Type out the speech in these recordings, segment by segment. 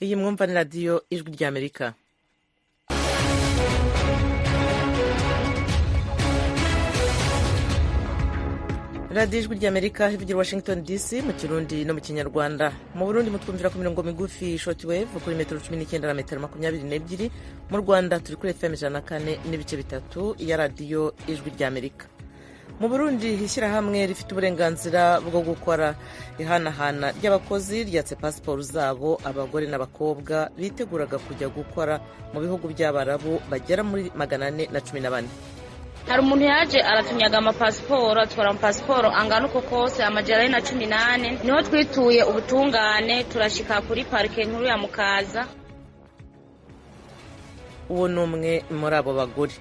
iyi mwumva ni radiyo ijwi ry'Amerika. radiyo ijwi ry'Amerika ivugira Washington DC mu Kirundi no mu Kinyarwanda. Mu Burundi mutwumvira ku mirongo migufi shortwave kuri metero 19 na metero 22. Mu Rwanda turi kuri FM 104.3 ya radiyo ijwi ry'Amerika. Mu Burundi ishyirahamwe rifite uburenganzira bwo gukora ihanahana ry'abakozi ryatse pasiporo zabo abagore n'abakobwa biteguraga kujya gukora mu bihugu by'Abarabu bagera muri 414. Hari umuntu yaje aratunyaga amapasiporo atwara amapasiporo angana uko kose amajana 18. Niho twituye ubutungane turashika kuri parike nkuru ya Mukaza. Uwo ni umwe muri abo bagore.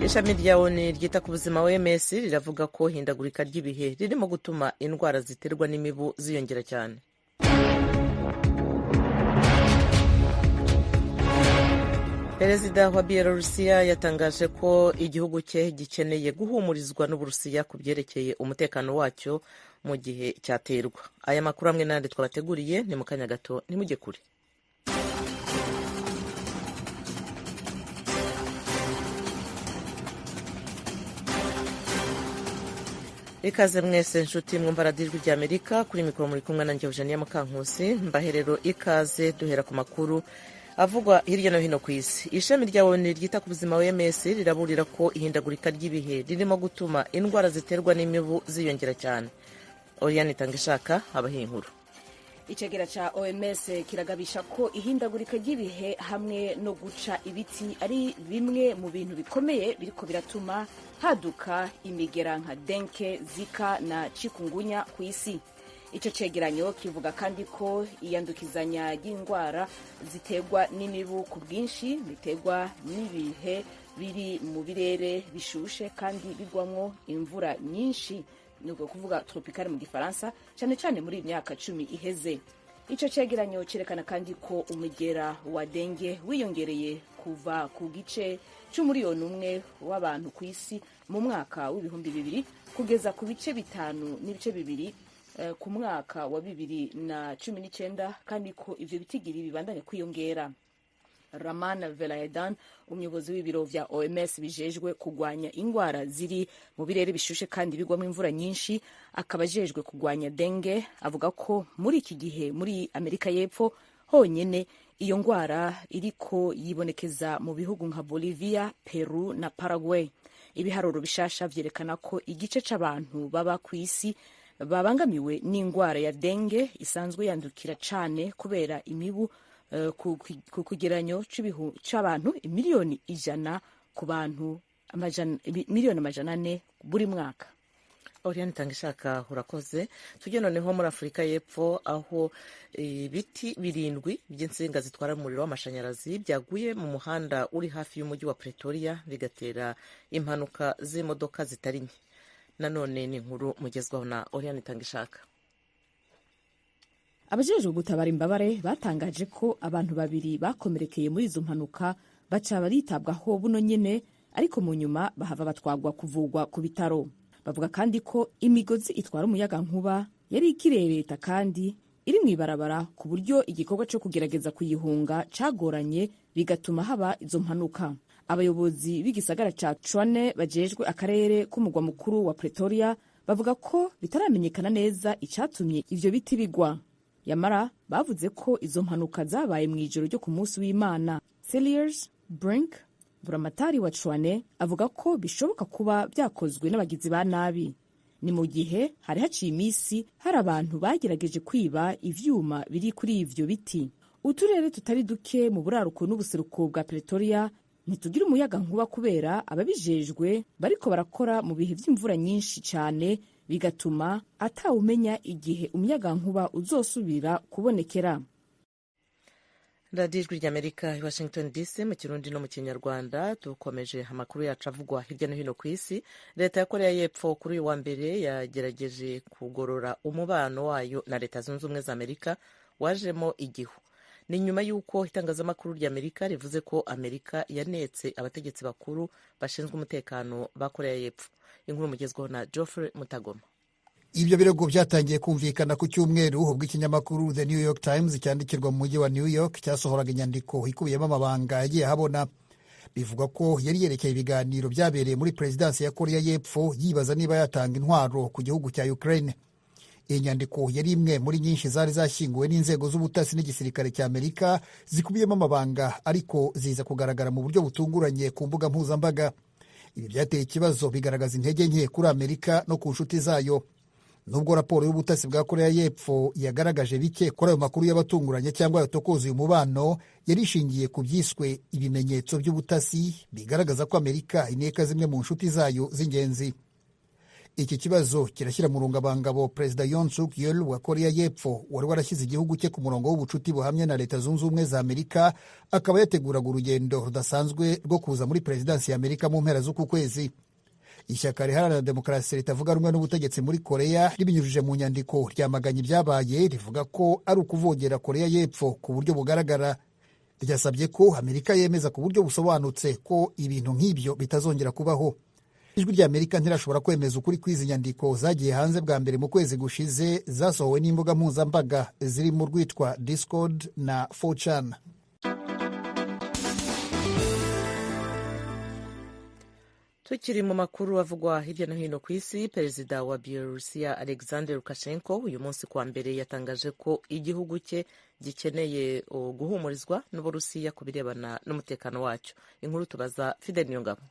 Ishami rya ONU ryita ku buzima OMS riravuga ko ihindagurika ry'ibihe ririmo gutuma indwara ziterwa n'imibu ziyongera cyane. Perezida wa Bielorusiya yatangaje ko igihugu cye gikeneye guhumurizwa n'Uburusiya ku byerekeye umutekano wacyo mu gihe cyaterwa. Aya makuru amwe n'andi twabateguriye ni mu kanya gato, ntimujye kure. Ikaze mwese nshuti mwumva radiyo ijwi ry'Amerika, kuri mikoro muri kumwe nanjye Eugenia Mukankusi. Mbaherero ikaze duhera ku makuru avugwa hirya no hino ku isi. Ishami rya ONU ryita ku buzima OMS riraburira ko ihindagurika ry'ibihe ririmo gutuma indwara ziterwa n'imibu ziyongera cyane. Oriane Itangishaka abaha inkuru. Icegera ca OMS kiragabisha ko ihindagurika ry'ibihe hamwe no guca ibiti ari bimwe mu bintu bikomeye biriko biratuma haduka imigera nka denke, zika na chikungunya ku isi. Ico cegeranyo kivuga kandi ko iyandukizanya ry'indwara ziterwa n'imibu ku bwinshi biterwa n'ibihe biri mu birere bishushe kandi bigwamwo imvura nyinshi, nuko kuvuga tropicale mu gifaransa, cyane cyane muri imyaka 10 iheze. Ico cegeranyo cerekana kandi ko umugera wa dengue wiyongereye kuva ku gice c'umuriyoni umwe w'abantu ku isi mu mwaka w'ibihumbi 2000 kugeza ku bice 5.2 ku mwaka wa 2019, kandi ko ivyo bitigiri bibandanya kwiyongera. Raman Velayadan, umuyobozi w'ibiro vya OMS bijejwe kugwanya ingwara ziri mu birere bishushe kandi bigwamo imvura nyinshi, akaba ajejwe kugwanya dengue, avuga ko muri iki gihe muri Amerika y'Epfo honyene iyo ngwara iriko yibonekeza mu bihugu nka Bolivia, Peru na Paraguay. Ibiharuro bishasha vyerekana ko igice c'abantu baba ku isi babangamiwe n'ingwara ya dengue isanzwe yandukira cane kubera imibu ku kigeranyo c'abantu miliyoni 100 ku bantu miliyoni 400 buri mwaka. Oriane Itangishaka urakoze. Tujye noneho muri Afurika y'Epfo aho ibiti 7 by'insinga zitwara umuriro w'amashanyarazi byaguye mu muhanda uri hafi y'umujyi wa Pretoria bigatera impanuka z'imodoka zitari nke. Nanone ni inkuru mugezwaho na Oriane Itangishaka. Abajejwe gutabara imbabare batangaje ko abantu 2 bakomerekeye muri izo mpanuka baca baritabwaho buno nyene, ariko mu nyuma bahava batwagwa kuvugwa ku bitaro. Bavuga kandi ko imigozi itwara umuyaga nkuba yari ikirereta kandi iri mw'ibarabara ku buryo igikorwa cyo kugerageza kuyihunga cagoranye, bigatuma haba izo mpanuka. Abayobozi b'igisagara ca Tshwane bajejwe akarere k'umugwa mukuru wa Pretoria bavuga ko bitaramenyekana neza icatumye ivyo biti bigwa. Yamara bavuze ko izo mpanuka zabaye mw'ijoro ryo ku munsi w'Imana. Celiers Brink, buramatari wa Tshwane, avuga ko bishoboka kuba byakozwe n'abagizi ba nabi. Ni mu gihe hari haciye imisi hari abantu bagerageje kwiba ivyuma biri kuri ivyo biti. Uturere tutari duke mu buraruko n'ubuseruko bwa Pretoria ntitugira umuyaga nkuba kubera ababijejwe bariko barakora mu bihe vy'imvura nyinshi cyane, bigatuma atawumenya igihe umuyaga nkuba uzosubira kubonekera. radiyo ijwi ry'Amerika i Washington DC mu Kirundi no mu Kinyarwanda. Dukomeje amakuru yacu avugwa hirya no hino ku isi. Leta ya Korea y'Epfo kuri uyu wa mbere yagerageje kugorora umubano wayo na Leta Zunze Ubumwe za Amerika wajemo igihu. ni nyuma y'uko itangazamakuru ry'Amerika rivuze ko Amerika yanetse abategetsi bakuru bashinzwe umutekano ba Korea y'Epfo. Inkuru mugezweho na Geoffrey Mutagoma. Ibyo birego byatangiye kumvikana ku cyumweru ubwo ikinyamakuru The New York Times cyandikirwa mu mujyi wa New York cyasohoraga inyandiko ikubiyemo amabanga yagiye habona. Bivuga ko yari yerekeye ibiganiro byabereye muri perezidansi ya Korea y'Epfo yibaza niba yatanga intwaro ku gihugu cya Ukraine. Iyi nyandiko yari imwe muri nyinshi zari zashyinguwe n'inzego z'ubutasi n'igisirikare cya Amerika zikubiyemo amabanga, ariko ziza kugaragara mu buryo butunguranye ku mbuga mpuzambaga. Ibi byateye ikibazo, bigaragaza intege nke kuri Amerika no ku nshuti zayo. Nubwo raporo y'ubutasi bwa Korea y'Epfo yagaragaje bike kuri ayo makuru y'abatunguranye cyangwa yatokoza uyu mubano, yari ishingiye ku byiswe ibimenyetso by'ubutasi bigaragaza ko Amerika ineka zimwe mu nshuti zayo z'ingenzi. Iki kibazo kirashyira mu rungabangabo Perezida Yoon Suk Yeol wa Korea y'Epfo wari warashyize igihugu cye ku murongo w'ubucuti buhamye na Leta Zunze Ubumwe za Amerika, akaba yateguraga urugendo rudasanzwe rwo kuza muri perezidansi ya Amerika mu mpera z'uku kwezi. Ishyaka riharanira demokarasi ritavuga rumwe n'ubutegetsi muri Korea ribinyujije mu nyandiko ryamaganye ibyabaye, rivuga ko ari ukuvogera Korea y'Epfo ku buryo bugaragara. Ryasabye ko Amerika yemeza ku buryo busobanutse ko ibintu nk'ibyo bitazongera kubaho. Ijwi ry'Amerika ntirashobora kwemeza ukuri kw'izi nyandiko zagiye hanze bwa mbere mu kwezi gushize, zasohowe n'imbuga mpuzambaga ziri mu rwitwa Discord na 4chan. Tukiri mu makuru avugwa hirya no hino ku isi, perezida wa Byelorusiya Alexander Lukashenko uyu munsi kuwa mbere yatangaje ko igihugu cye gikeneye guhumurizwa n'Uburusiya ku birebana n'umutekano wacyo. Inkuru tubaza Fidel Niyongabo.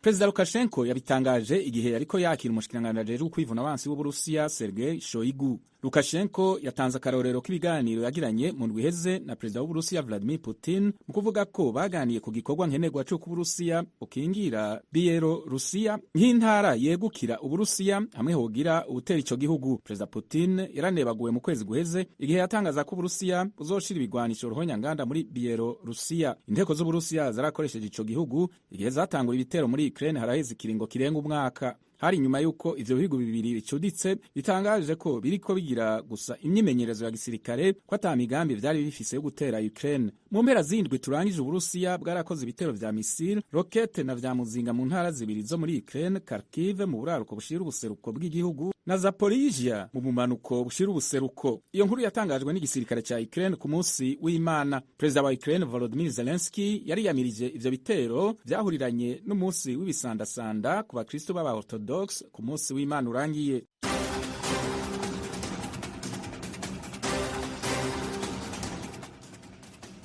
Perezida Lukashenko yabitangaje igihe yariko yakira umushikiranganji ajejwe kwivuna abansi w'Uburusiya Sergei Shoigu. Lukashenko yatanze akarorero k'ibiganiro yagiranye mu ndwi iheze na perezida w'Uburusiya Vladimir Putin mu kuvuga ko baganiye ku gikorwa nkenerwa cyo ku Burusiya ukingira Byelorusiya nk'intara yegukira Uburusiya hamwe hogira ubutera ico gihugu. Perezida Putin yaranebaguwe mu kwezi guheze igihe yatangaza ko Uburusiya buzoshira ibigwanisho ruhonyanganda muri Byelorusiya. Inteko z'Uburusiya zarakoresheje ico gihugu igihe zatangura ibitero muri Ukraine haraheze ikiringo kirenga umwaka. Hari nyuma yuko ivyo bihugu bibiri bicuditse bitangaje ko biriko bigira gusa imyimenyerezo ya gisirikare ko ata migambi vyari bifise yo gutera Ukraine. Mu mpera zindwi turangije Uburusiya bwarakoze ibitero vya misile, rokete na vya muzinga mu ntara zibiri zo muri Ukraine, Kharkiv mu buraruko bushira ubuseruko bw'igihugu na Zaporizhia mu bumanuko bushira ubuseruko. Iyo nkuru yatangajwe n'igisirikare ca Ukraine ku munsi w'Imana. Perezida wa Ukraine Volodymyr Zelensky yari yamirije ivyo bitero vyahuriranye n'umunsi w'ibisandasanda ku bakristo b'Abaorthodox ku munsi w'Imana urangiye.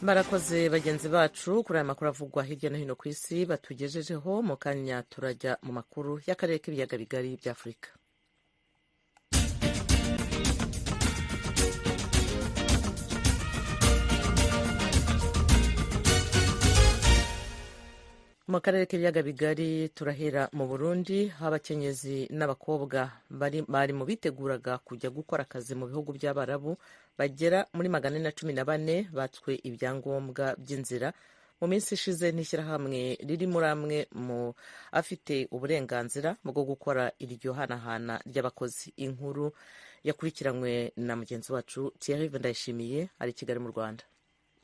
Barakoze bagenzi bacu kuri aya makuru avugwa hirya no hino ku isi batugejejeho. Mu kanya turajya mu makuru y'akarere k'ibiyaga bigari bya Afurika. Mu karere k'ibiyaga bigari turahera mu Burundi, aho abakenyezi n'abakobwa bari mu biteguraga kujya gukora akazi mu bihugu by'Abarabu bagera muri 414 batswe ibyangombwa by'inzira mu minsi ishize n'ishyirahamwe riri muri amwe mu afite uburenganzira bwo gukora iryo hanahana ry'abakozi. Inkuru yakurikiranywe na mugenzi wacu Thierry Ndayishimiye ari Kigali mu Rwanda.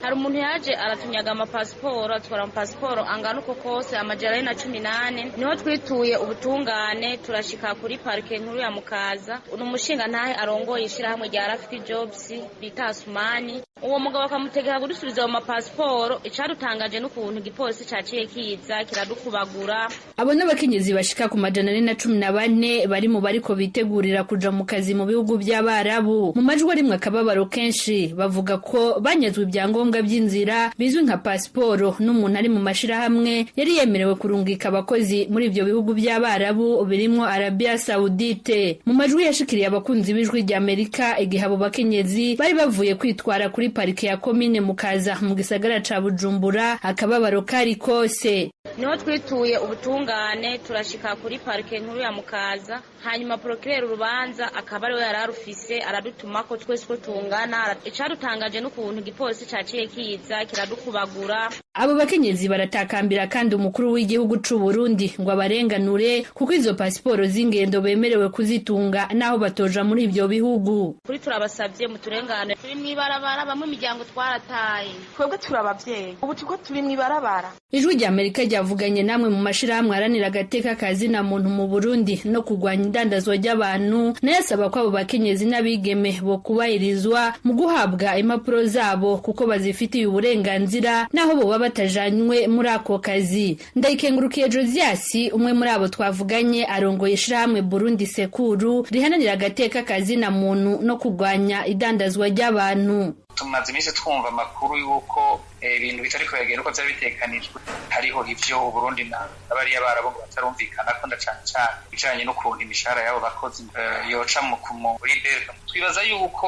Hari umuntu yaje aratunyaga amapasiporo, atwara amapasiporo angana uko kose amajana 18. Niho twituye ubutungane turashika kuri parike nkuru ya Mukaza. Umushinga ntahe arongoye ishirahamwe rya Rafiki Jobs bita Asumani. Uwo mugabo akamutegeka kudusubiza mu mapasiporo. Icarutangaje n'ukuntu igipolisi caciye kiza kiradukubagura. Abo n'abakenyezi bashika ku majana 414 bari mu bariko bitegurira kuja mu kazi mu bihugu by'Abarabu. Mu majwi rimwe akababaro kenshi bavuga ko banyazwe ibyangombwa by'inzira bizwi nka pasiporo n'umuntu ari mu mashirahamwe yari yemerewe kurungika abakozi muri ibyo bihugu by'Abarabu birimo Arabia Saudite. Mu majwi yashikiriye abakunzi b'ijwi ry'Amerika igihe abo bakenyezi bari bavuye kwitwara kuri parike ya komine Mukaza mu gisagara ca Bujumbura, akababaro kari kose. Niho twituye ubutungane turashika kuri parike nkuru ya Mukaza, hanyuma procureur urubanza akaba ariwe yararufise aradutuma ko twese ko tungana. Icarutangaje n'ukuntu igipolisi caciye kiza kiradukubagura. abo bakenyezi baratakambira kandi umukuru w'igihugu c'u Burundi ngo abarenganure kuko izo pasiporo z'ingendo bemerewe kuzitunga naho batoja muri ivyo bihugu. Kuri turabasavye mu turengane, turi mwibarabara, bamwe imiryango twarataye, twebwe turabavyeyi ubu tuko turi mwibarabara. Ijwi rya Amerika ryavuganye namwe mu mashirahamwe aranira agateka kazina muntu mu Burundi no kugwanya indandazwa ry'abantu, nayasaba ko abo bakenyezi n'abigeme bo kubahirizwa mu guhabwa impapuro zabo kuko bazifitiye uburenganzira naho bo baba batajanywe muri ako kazi. Ndayikengurukiye Josias, umwe muri abo twavuganye, arongoye ishirahamwe Burundi Sekuru rihananira agateka kazina muntu no kugwanya idandazwa ry'abantu. Tumaze iminsi twumva amakuru yuko ibintu bitari kuyagenda uko byari bitekanijwe, hariho ivyo Burundi n'abariya barabo batarumvikana ko ndacane cyane bijanye n'ukuntu imishahara yabo bakozi yoca muri berga. Twibaza yuko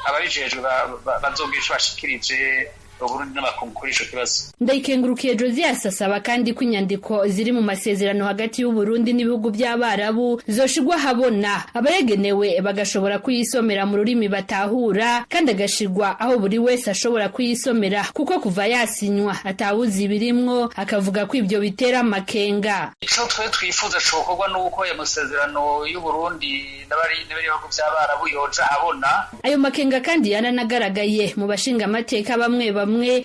ababijejwe bazogisha bashikirije Burundi n'amakungu kuri ico kibazo. Ndayikengurukiye Josias asaba kandi ko inyandiko ziri mu masezerano hagati y'u Burundi n'ibihugu by'Abarabu zoshigwa habona, abaregenewe bagashobora kuyisomera mu rurimi batahura kandi agashigwa aho buri wese ashobora kuyisomera kuko kuva yasinywa atawuzi ibirimwo, akavuga ko ibyo bitera amakenga. Ico twe twifuza cokorwa nuko ya masezerano y'u Burundi n'abihugu by'Abarabu yoja habona. Ayo makenga kandi yananagaragaye mu bashinga amateka bamwe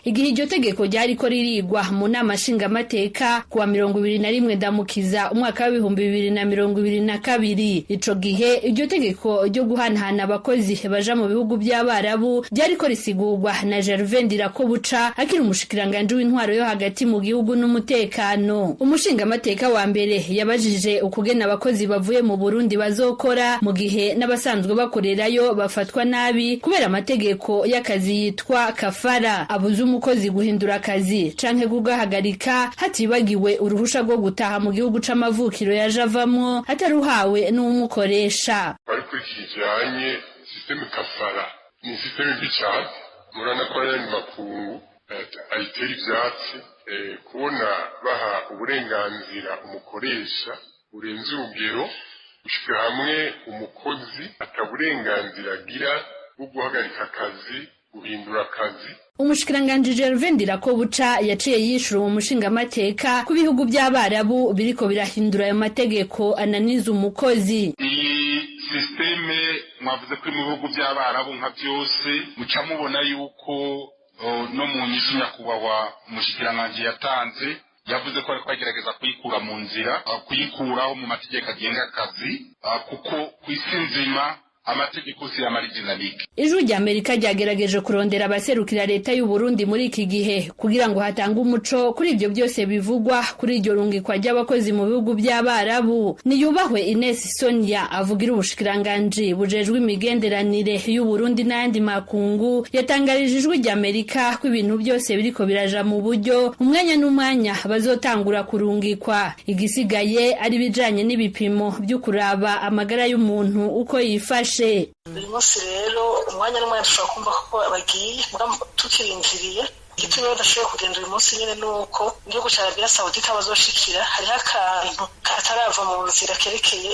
igihe iryo tegeko ryariko ririgwa mu nama nshingamateka kuwa 21 Ndamukiza umwaka wa 2022. Ico gihe iryo tegeko ryo guhanahana abakozi baja mu bihugu by'Abarabu ryariko risigurwa na Gervais Ndirakobuca akiri umushikiranganje w'intwaro yo hagati mu gihugu n'umutekano. Umushingamateka wa mbere yabajije ukugena abakozi bavuye mu Burundi bazokora mu gihe n'abasanzwe bakorerayo bafatwa nabi kubera amategeko y'akazi yitwa kafara, abuza umukozi guhindura akazi canke kugahagarika hatibagiwe uruhusha rwo gutaha mu gihugu c'amavukiro yaje avamwo ataruhawe n'umukoresha. Ariko kijanye systeme kafara ni systeme bicane murana ko ari makungu ayitera ivyatsi kubona baha uburenganzira umukoresha urenze urugero gushika hamwe umukozi ataburenganzira agira bwo guhagarika akazi, guhindura akazi. Umushikiranganje Gervais Ndirakobuca yaciye yishura mu mushingamateka ku bihugu by'Abarabu biriko birahindura ayo mategeko ananiza umukozi. Iyi systeme mwavuze ko mu bihugu by'Abarabu nka byose muca mubona yuko no mu nyishu nyakubahwa umushikiranganje yatanze yavuze ko ariko agerageza kuyikura mu nzira, kuyikuraho mu mategeko agenga akazi kuko kw'isi nzima amategeko si amarijinalike. Ijwi rya Amerika ryagerageje kurondera abaserukira leta y'u Burundi muri iki gihe kugira ngo hatange umuco kuri ibyo byose bivugwa kuri iryo rungikwa ry'abakozi mu bihugu by'Abarabu. Niyubahwe Ines Sonia avugira ubushikiranganje bujejwe imigenderanire y'u Burundi n'ayandi makungu yatangarije Ijwi rya Amerika ko ibintu byose biriko biraja mu buryo umwanya n'umwanya bazotangura kurungikwa, igisigaye ari bijanye n'ibipimo byo kuraba amagara y'umuntu uko yifashe. Uyu munsi rero umwanya n'umwanya dushobora kumva ko bagiye tukirindiriye. Igituma badashoboye kugenda uyu munsi nyine nuko igihugu ca Arabia Saudite bazoshikira hariho akantu katarava mu nzira kerekeye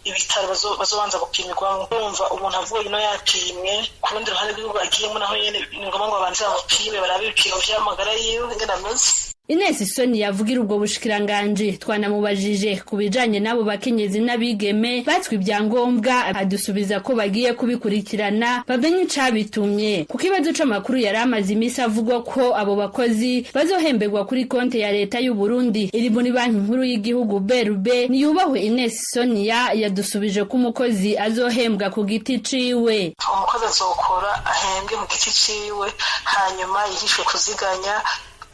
ibitaro bazobanza gupimirwamo. Urumva umuntu avuye ino yapimwe ku rundi ruhande rw'igihugu agiyemo naho nyene ni ngombwa ngo babanze bamupime barabe ibipimo vy'amagara yiwe ingene ameze. Ines Soni yavugira ubwo bushikiranganje twanamubajije kubijanye nabo bakenyezi n'abigeme batswe ibyangombwa adusubiza ko bagiye kubikurikirana bamenye icabitumye. Ku kibazo c'amakuru yari amaze imisi avugwa ko abo bakozi bazohemberwa kuri konte ya leta y'u Burundi iri muri banki nkuru y'igihugu BRB, niyubahwe Ines Sonia yadusubije ko umukozi azohembwa ku giti ciwe. Umukozi azokora ahembwe mu giti ciwe hanyuma yihishwe kuziganya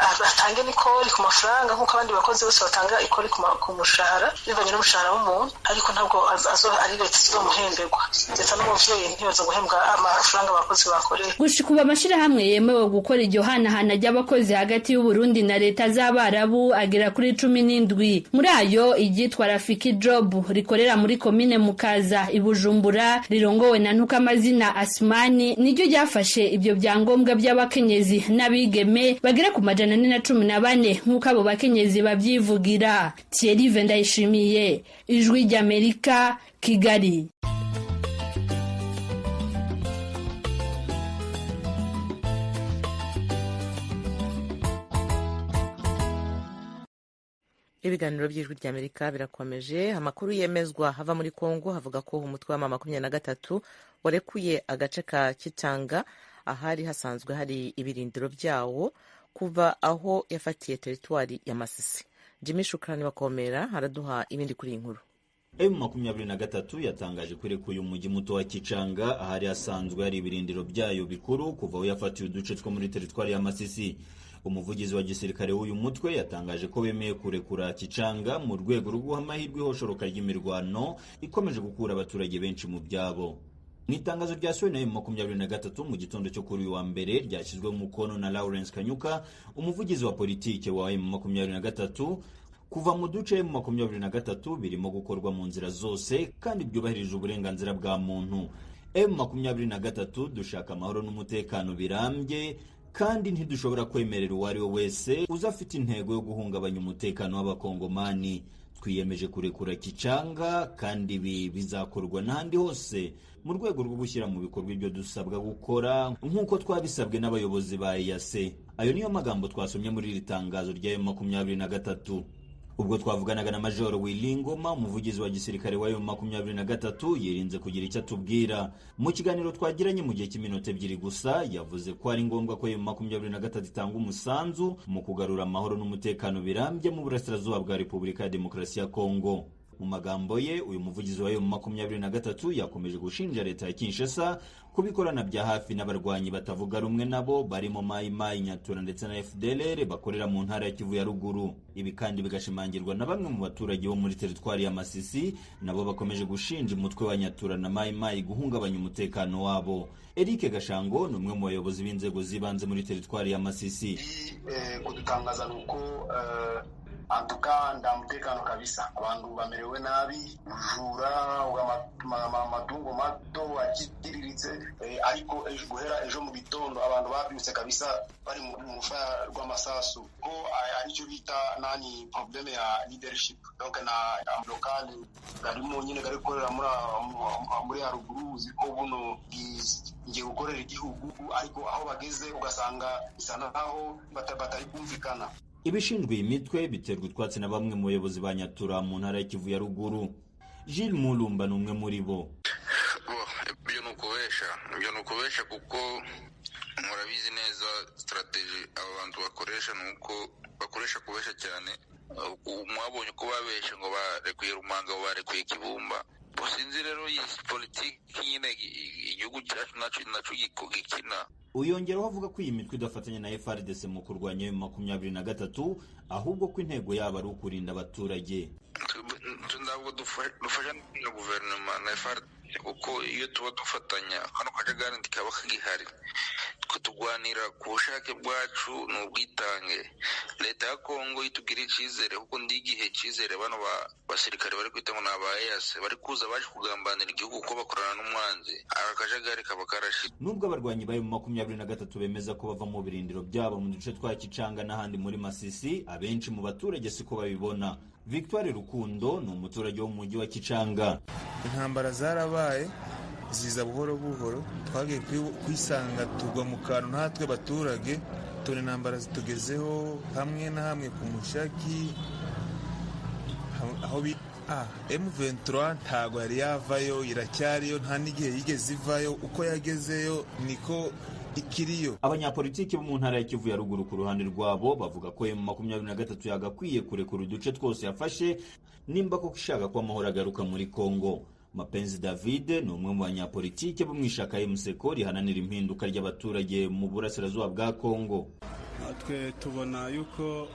atange nikori ku mafaranga nk'uko abandi bakozi bose batanga ikori ku mushahara bivanye n'umushahara w'umuntu, ariko ntabwo ari leta izomuhemberwa. Leta n'umuvyeyi ntibaza guhembwa amafaranga abakozi bakoreye. Gushika ubu amashirahamwe yemewe gukora iryo hanahana ry'abakozi hagati y'u Burundi na leta z'Abarabu agera kuri 17. Muri ayo iryitwa Rafiki Job rikorera muri komine Mukaza i Bujumbura rirongowe na Ntukamazina Asmani niryo ryafashe ibyo byangombwa by'abakenyezi n'abigeme bagera ku 114 nk'uko abo bakenyezi babyivugira. Thierry Vendayishimiye, Ijwi ry'Amerika, Kigali. ibiganiro by'ijwi ry'Amerika birakomeje. Amakuru yemezwa hava muri Kongo havuga ko umutwe wa M23 warekuye agace ka Kitanga ahari hasanzwe hari ibirindiro byawo kuva aho yafatiye teritwari ya Masisi. Jimmy Shukrani wakomera haraduha ibindi kuri inkuru. M23 yatangaje kurekuye umujyi muto wa Kicanga ahari hasanzwe hari ibirindiro byayo bikuru kuva aho yafatiye uduce two muri teritwari ya Masisi. Umuvugizi wa gisirikare w'uyu mutwe yatangaje ko bemeye kurekura Kicanga mu rwego rwo guha amahirwe ihoshoroka ry'imirwano ikomeje gukura abaturage benshi mu byabo. Mu itangazo ryasohowe na M23 mu gitondo cyo kuri uyu wa mbere ryashyizwe mu mukono na Lawrence Kanyuka, umuvugizi wa politike wa M23, kuva mu duce M23 birimo gukorwa mu nzira zose kandi byubahirije uburenganzira bwa muntu. M23 dushaka amahoro n'umutekano birambye kandi ntidushobora kwemerera uwari we wese uzafite intego yo guhungabanya umutekano w'abakongomani. Twiyemeje kurekura Kicanga kandi ibi bizakorwa n'ahandi hose mu rwego rwo gushyira mu bikorwa ibyo dusabwa gukora nk'uko twabisabwe n'abayobozi ba EAC. Ayo niyo magambo twasomye muri iri tangazo rya M23. Ubwo twavuganaga na Major Wilingoma, umuvugizi wa gisirikare wa M23, yirinze kugira icyo atubwira. Mu kiganiro twagiranye mu gihe cy'iminota 2 gusa, yavuze ko ari ngombwa ko M23 itanga umusanzu mu kugarura amahoro n'umutekano birambye mu burasirazuba bwa Repubulika ya Demokarasi ya Kongo. Mu magambo ye, uyu muvugizi wa M23 yakomeje gushinja leta ya Kinshasa kubikorana bya hafi n'abarwanyi batavuga rumwe nabo barimo Mai Mai, Nyatura ndetse na FDLR bakorera mu ntara ya Kivu ya ruguru. Ibi kandi bigashimangirwa na bamwe mu baturage bo muri teritwari ya Masisi, nabo bakomeje gushinja umutwe wa Nyatura na Mai Mai guhungabanya umutekano wabo. Eric Gashango ni umwe mu bayobozi b'inzego zibanze muri teritwari ya Masisi. Kudutangaza nuko antuka ndamutekano kabisa, abantu bamerewe nabi, ujura amatungo mato akiriritse, ariko guhera ejo mu bitondo abantu babyutse kabisa bari mu rufa rw'amasasu ko aricyo bita nani probleme ya leadership. Donc na local garimo nyine gari korera muri haruguru ziko buno ngiye gukorera igihugu, ariko aho bageze ugasanga bisa naho batari kumvikana. Ibishinzwe imitwe biterwa utwatsi na bamwe mu bayobozi ba Nyatura mu ntara ya Kivu ya ruguru. Gilles Mulumba ni umwe muri bo. Ibyo nukubesha kuko murabizi neza strategy abantu bakoresha nuko bakoresha kubesha cyane. Mwabonye ko babesha ngo barekuye Rumanga, barekuye Kibumba. Sinzi rero iyi politiki nyine igihugu cyacu naco gikina. Uyongeraho avuga ko iyi mitwe idafatanya na FARDC mu kurwanya M23, ahubwo ko intego yabo ari ukurinda abaturage. Ntabwo dufasha na guverinoma na FARDC kuko iyo tuba dufatanya hano kajagari ndikaba kagihari. Kutugwanira ku bushake bwacu n'ubwitange. Leta ya Kongo itugira icyizere kuko ndi igihe cyizere bano basirikare bari kwita ngo n'aba EAC bari kuza baje kugambanira igihugu ko bakorana n'umwanzi. Akajagari kaba karashira. Nubwo abarwanyi ba M23 bemeza ko bava mu birindiro byabo mu duce twa Kicanga n'ahandi muri Masisi, abenshi mu baturage siko babibona. Victoire Rukundo ni umuturage wo mu mujyi wa Kicanga. Intambara zarabaye ziza buhoro buhoro, twagiye kwisanga tugwa mu kantu natwe abaturage, tone intambara zitugezeho hamwe na hamwe ku Mushaki aho M23 ntago yari yavayo, iracyariyo, nta n'igihe yigeze ivayo. Uko yagezeyo niko ikiriyo. Abanyapolitiki bo mu ntara ya Kivu ya ruguru ku ruhande rwabo bavuga ko M23 yagakwiye kurekura uduce twose yafashe nimba ko ishaka ko amahoro agaruka muri Kongo. Mapenzi David ni umwe mu banyapolitike bo mwishaka MSECO rihananira impinduka ry'abaturage mu burasirazuba bwa Kongo. Twe tubona yuko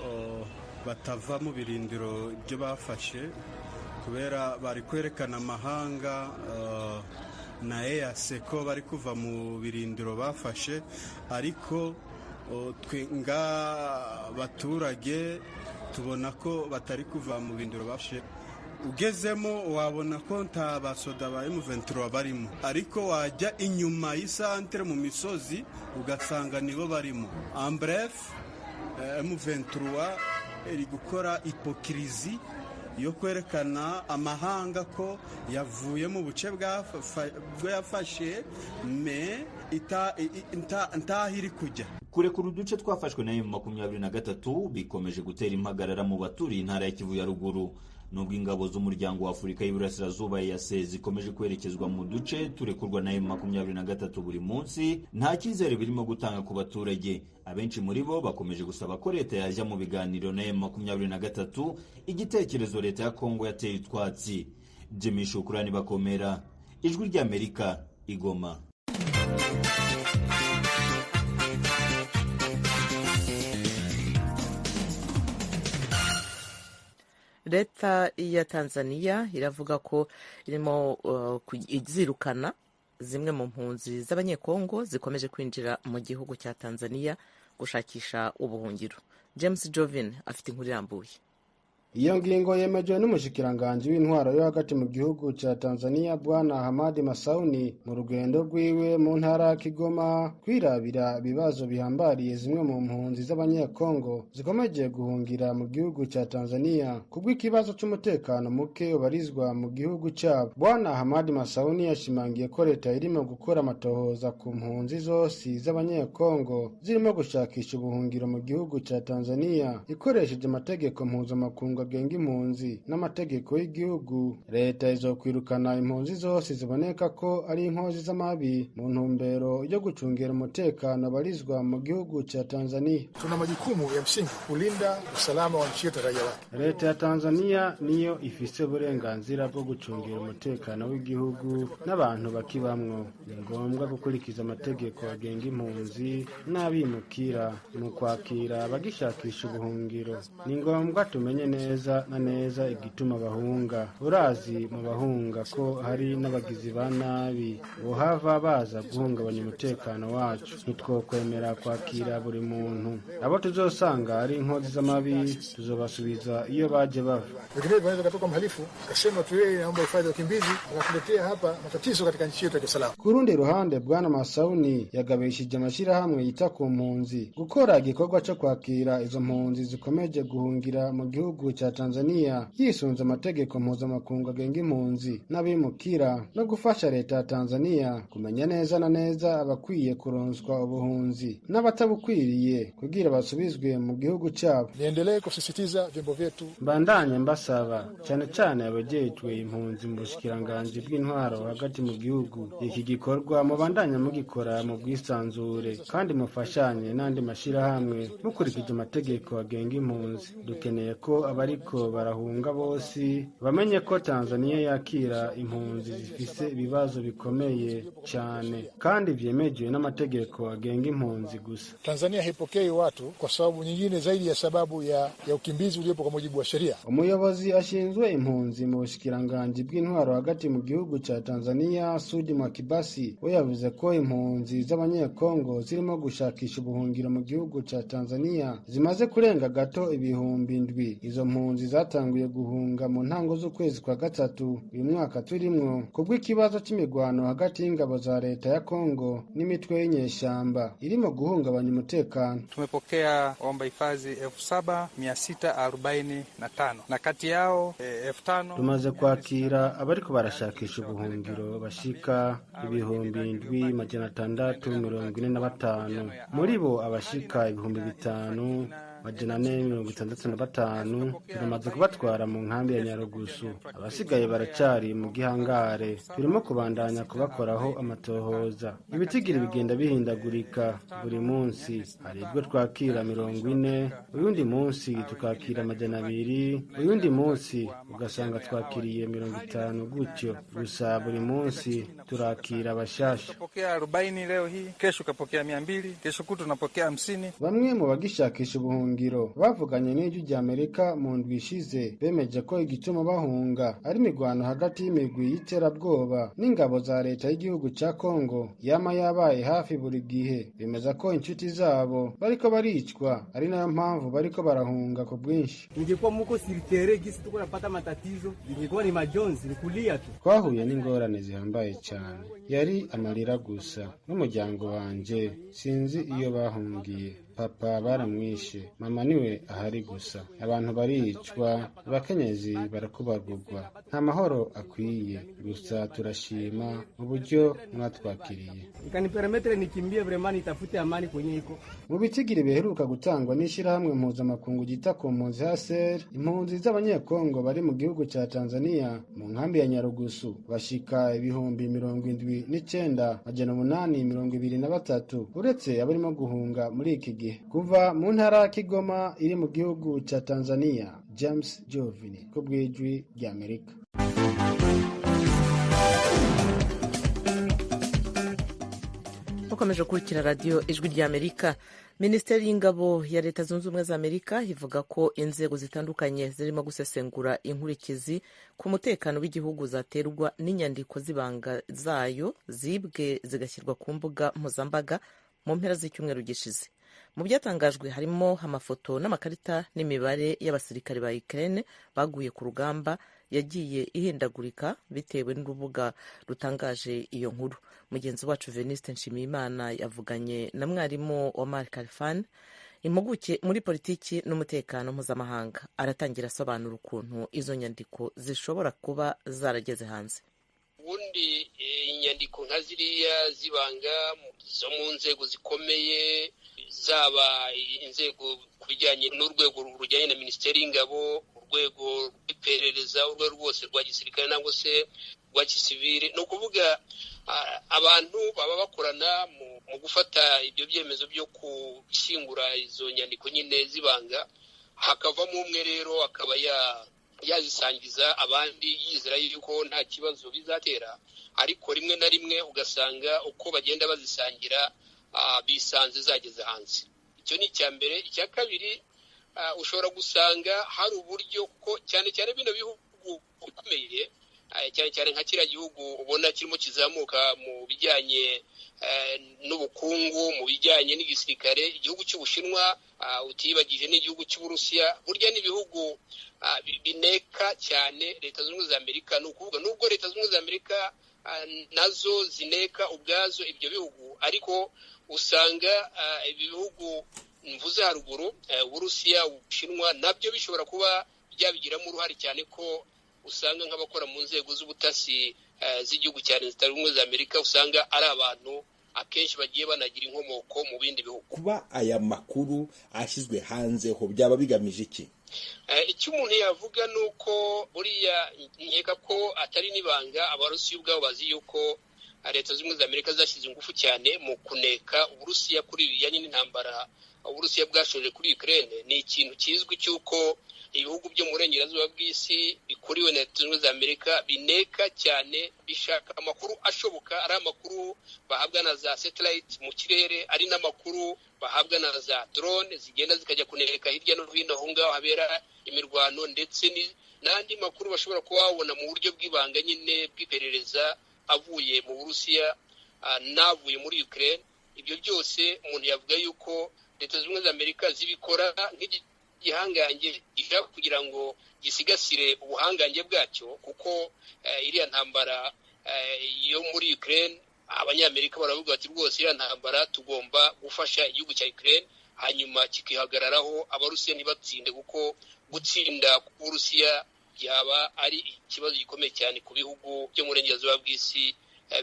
batava mu birindiro byo bafashe kubera bari kwerekana amahanga na EAC ko bari kuva mu birindiro bafashe, ariko twe nga baturage tubona ko batari kuva mu birindiro bafashe. Ugezemo wabona ko nta basoda ba M23 barimo, ariko wajya inyuma y'isantere mu misozi ugasanga nibo barimo. En bref, M23 iri gukora hipokirizi yo kwerekana amahanga ko yavuye mu buce bwo yafashe, me ntaho iri kujya. Kurekura uduce twafashwe na M23 bikomeje gutera impagarara mu baturiye intara ya Kivu ya ruguru. Nubwo ingabo z'umuryango wa Afurika y'Iburasirazuba EAC zikomeje kwerekezwa mu duce turekurwa na M23 buri munsi, nta cyizere birimo gutanga ku baturage. Abenshi muri bo bakomeje gusaba ko leta yajya mu biganiro na M23, igitekerezo leta ya Kongo yateye utwatsi. Jimmy Shukrani Bakomera, Ijwi ry'Amerika, Igoma. Leta ya Tanzania iravuga ko irimo izirukana zimwe mu mpunzi z'abanyekongo zikomeje kwinjira mu gihugu cya Tanzania gushakisha ubuhungiro. James Jovin afite inkuru irambuye. Iyo ngingo yemejwe n'umushikiranganje w'intwaro yo hagati mu gihugu cya Tanzania Bwana Hamadi Masauni mu rugendo rwiwe mu ntara Kigoma kwirabira ibibazo bihambariye zimwe mu mpunzi z'abanyekongo zikomeje guhungira mu gihugu cya Tanzania kubw'ikibazo cy'umutekano muke ubarizwa mu gihugu cyabo. Bwana Hamadi Masauni yashimangiye ko leta irimo gukora amatohoza ku mpunzi zose z'abanyekongo zirimo gushakisha ubuhungiro mu gihugu cya Tanzania ikoresheje amategeko mpuzamakungu agenga impunzi n'amategeko y'igihugu. Leta izokwirukana impunzi zose ziboneka ko ari inkozi z'amabi mu ntumbero yo gucungira umutekano barizwa mu gihugu cha Tanzania. Tuna majukumu ya msingi kulinda usalama wa nchi yetu na raia wake. Leta ya Tanzania niyo ifise uburenganzira bwo gucungira umutekano w'igihugu n'abantu bakibamwo. Ni ngombwa gukurikiza amategeko agenga impunzi n'abimukira mu kwakira abagishakisha ubuhungiro. Ni ngombwa tumenye neza na neza igituma bahunga. Urazi mu bahunga ko hari n'abagizi ba nabi bohava baza guhungabanya umutekano wacu. Ntitwokwemera kwakira buri muntu. Abo tuzosanga ari inkozi z'amabi tuzobasubiza iyo baje bava. Wengine wanaweza kutoka mhalifu kasema tu yeye anaomba hifadhi ya wakimbizi akakuletea hapa matatizo katika nchi yetu ya Kiislamu. Ku rundi ruhande Bwana Masauni yagabishije amashirahamwe yita ku mpunzi gukora igikorwa cyo kwakira izo mpunzi zikomeje guhungira mu gihugu cha Tanzania yisunze amategeko mpuzamakungu agenga impunzi n'abimukira no gufasha leta ya Tanzania kumenya neza na neza abakwiye kuronswa ubuhunzi n'abatabukwiriye kugira basubizwe mu gihugu cyabo. Niendelee kusisitiza vyombo vyetu bandanye mbasaba cyane cyane abajejwe impunzi mu bushikiranganje bw'intwaro hagati mu gihugu. Iki gikorwa mu bandanya mugikora mu bwisanzure kandi mufashanye n'andi mashirahamwe mukurikije amategeko agenga impunzi. Dukeneye ko abariko barahunga bose bamenye ko Tanzania yakira impunzi zifise ibibazo bikomeye cyane kandi vyemejwe n'amategeko agenga impunzi gusa. Tanzania haipokei watu kwa sababu nyingine zaidi ya sababu ya ukimbizi uliopo kwa mujibu wa sheria. Umuyobozi ashinzwe impunzi mu bushikiranganje bw'intwaro hagati mu gihugu cha Tanzania Sudi Mwakibasi we yavuze ko impunzi z'abanyekongo zirimo gushakisha ubuhungiro mu gihugu cha Tanzania zimaze kurenga gato ibihumbi 7. Izo mpunzi zatanguye guhunga mu ntango z'ukwezi kwa gatatu uyu mwaka turimwo kubw'ikibazo cy'imigwano hagati y'ingabo za leta ya Kongo n'imitwe y'inyeshamba irimo guhungabanya umutekano. Tumepokea waomba hifadhi 7645 na kati yao 5000 tumaze kwakira abariko barashakisha ubuhungiro bashika 7645. Muri bo abashika 5465 turamaze kubatwara mu nkambi ya Nyarugusu. Abasigaye baracari mu gihangare. Turimo kubandanya kubakoraho amatohoza. Ibitigiri bigenda bihindagurika buri munsi. Hari ibyo twakira 40, uyundi munsi tukakira 200, uyundi munsi ugasanga twakiriye 50 gutyo. Gusa buri munsi turakira abashasha. Tunapokea 40 leo hii, kesho kapokea 200, kesho kutu tunapokea 50. Bamwe mu bagishakisha ubuhungiro bavuganye n'ijwi ry'Amerika mu ndwi ishize bemeje ko igituma bahunga ari imigwano hagati y'imigwi y'iterabwoba n'ingabo za leta y'igihugu cya Kongo yama yabaye hafi buri gihe. Bemeza ko inshuti zabo bariko baricwa ari nayo mpamvu bariko barahunga ku bwinshi. Ingekuwa muko siritere gisi tuko napata matatizo, ingekuwa ni majonzi, ni kulia tu. Twahuye n'ingorane zihambaye cyane, yari amarira gusa. N'umuryango wanje sinzi iyo bahungiye. papa baramwishe, mama niwe ahari gusa, abantu baricwa, abakenyezi barakubagurwa, nta mahoro akwiye, gusa turashima uburyo mwatwakiriye. Ikanipermettre nikimbie vraiment nitafute amani kwenye iko. Mu bitigiri biheruka gutangwa n'ishirahamwe mpuzamakungu ryita ku mpunzi HCR, impunzi z'abanyekongo bari mu gihugu ca Tanzania mu nkambi ya Nyarugusu bashika 79,823 uretse abarimo guhunga muri iki gihe kuva mu ntara ya Kigoma iri mu gihugu ca Tanzania. James Jovini ku bw'ijwi ry'Amerika. mukomeje gukurikira radiyo ijwi ry'Amerika. Minisiteri y'ingabo ya Leta Zunze Ubumwe za Amerika ivuga ko inzego zitandukanye zirimo gusesengura inkurikizi ku mutekano w'igihugu zaterwa n'inyandiko z'ibanga zayo zibwe zigashyirwa ku mbuga mpuzambaga mu mpera z'icyumweru gishize. Mu byatangajwe harimo amafoto n'amakarita n'imibare y'abasirikare ba Ukraine baguye ku rugamba yagiye ihindagurika bitewe n'urubuga rutangaje iyo nkuru. Mugenzi wacu Veniste Nshimiyimana yavuganye na mwarimu Omar Khalfan, impuguke muri politiki n'umutekano mpuzamahanga. Aratangira asobanura ukuntu izo nyandiko zishobora kuba zarageze hanze. Ubundi inyandiko nka ziriya zibanga zo mu nzego zikomeye, zaba inzego ku bijyanye n'urwego rujyanye na Minisiteri y'Ingabo, urwego rw'iperereza, urwego rwose rwa gisirikare nangwa se rwa gisivile, ni ukuvuga abantu baba bakorana mu gufata ibyo byemezo byo gushyingura izo nyandiko nyine zibanga, hakavamo umwe rero akaba yazisangiza abandi yizera yuko nta kibazo bizatera, ariko rimwe na rimwe ugasanga uko bagenda bazisangira bisanze zageze hanze. Icyo ni icya mbere. Icya kabiri, ushobora gusanga hari uburyo ko cyane cyane bino bihugu bikomeye, cyane cyane nka kiriya gihugu ubona kirimo kizamuka mu bijyanye n'ubukungu, mu bijyanye n'igisirikare, igihugu cy'Ubushinwa, utibagije n'igihugu cy'Uburusiya, burya n'ibihugu bineka cyane Leta Zunze Ubumwe za Amerika. Ni ukuvuga nubwo Leta Zunze Ubumwe za Amerika nazo zineka ubwazo ibyo bihugu, ariko usanga ibi bihugu mvuze haruguru, Uburusiya, Ubushinwa, nabyo bishobora kuba byabigiramo uruhare, cyane ko usanga nk'abakora mu nzego z'ubutasi z'igihugu cya Leta Zunze Ubumwe za Amerika usanga ari abantu akenshi bagiye banagira inkomoko mu bindi bihugu. Kuba aya makuru ashyizwe hanze ho byaba bigamije iki? Icyo umuntu yavuga ni uko buriya nkeka ko atari n'ibanga, Abarusiya ubwabo bazi yuko Leta Zunze Ubumwe za Amerika zashyize ingufu cyane mu kuneka Uburusiya kuri bijyanye n'intambara Uburusiya bwashoje kuri Ukraine. Ni ikintu kizwi cy'uko ibihugu byo mu burengerazuba bw'isi bikuriwe na Leta Zunze Ubumwe za Amerika bineka cyane, bishaka amakuru ashoboka, ari amakuru bahabwa na za satellite mu kirere, ari n'amakuru bahabwa na za drone zigenda zikajya kuneka hirya no hino aho ngaho habera imirwano, ndetse n'andi makuru bashobora kuba babona mu buryo bw'ibanga nyine bw'iperereza avuye mu Burusiya n'avuye muri Ukraine. Ibyo byose umuntu yavuga yuko Leta Zunze Ubumwe za Amerika zibikora nk'igihangange gishaka kugira ngo gisigasire ubuhangange bwacyo, kuko iriya ntambara yo muri Ukraine Abanyamerika baravuga bati rwose iriya ntambara tugomba gufasha igihugu cya Ukraine, hanyuma kikihagararaho, Abarusiya ntibatsinde, kuko gutsinda k'Uburusiya byaba ari ikibazo gikomeye cyane ku bihugu byo mu burengerazuba bw'isi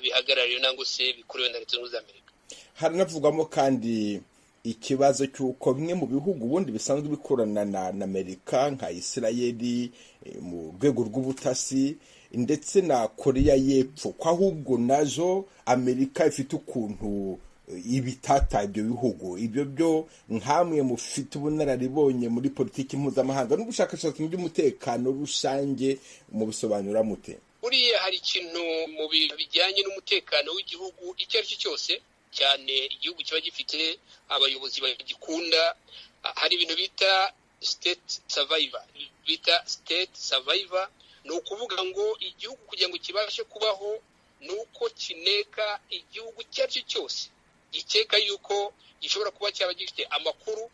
bihagarariwe nangwa se bikorewe na Leta Zunze Ubumwe za Amerika. Haranavugwamo kandi ikibazo cy'uko bimwe mu bihugu ubundi bisanzwe bikorana na Amerika nka Isirayeli mu rwego rw'ubutasi ndetse na Korea y'Epfo, ko ahubwo nazo Amerika ifite ukuntu ibitata ibyo bihugu. Ibyo byo nkamwe mufite ubunararibonye muri politiki mpuzamahanga n'ubushakashatsi mu by'umutekano rusange mu bisobanura mute? Buriya hari ikintu mu bintu bijyanye n'umutekano w'igihugu icyo ari cyo cyose, cyane igihugu kiba gifite abayobozi bagikunda, hari ibintu bita state survivor, ni ukuvuga ngo igihugu kugira ngo kibashe kubaho ni uko kineka igihugu icyo ari cyo cyose gikeka yuko gishobora kuba cyaba gifite amakuru,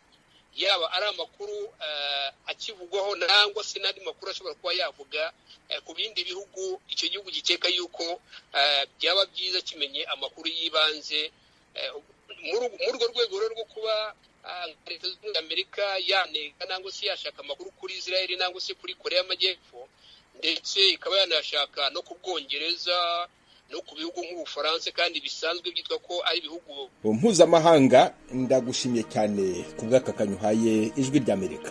yaba ari amakuru akivugwaho nangwa se n'andi makuru ashobora kuba yavuga ku bindi bihugu, icyo gihugu gikeka yuko byaba byiza kimenye amakuru y'ibanze. Muri urwo rwego rwo kuba leta zunze ubumwe za Amerika yanenga nangwa se yashaka amakuru kuri Israel nangwa se kuri Korea y'Amajyepfo, ndetse ikaba yanashaka no ku Bwongereza no ku bihugu nk'Ubufaransa kandi bisanzwe byitwa ko ari ibihugu mpuzamahanga. Ndagushimiye cyane ku bw'akakanyu uhaye Ijwi ry'Amerika.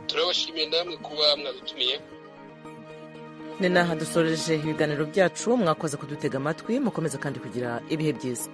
Turabashimiye namwe kuba mwadutumiye. ni naha dusoreje ibiganiro byacu, mwakoze kudutega amatwi, mukomeze kandi kugira ibihe byiza.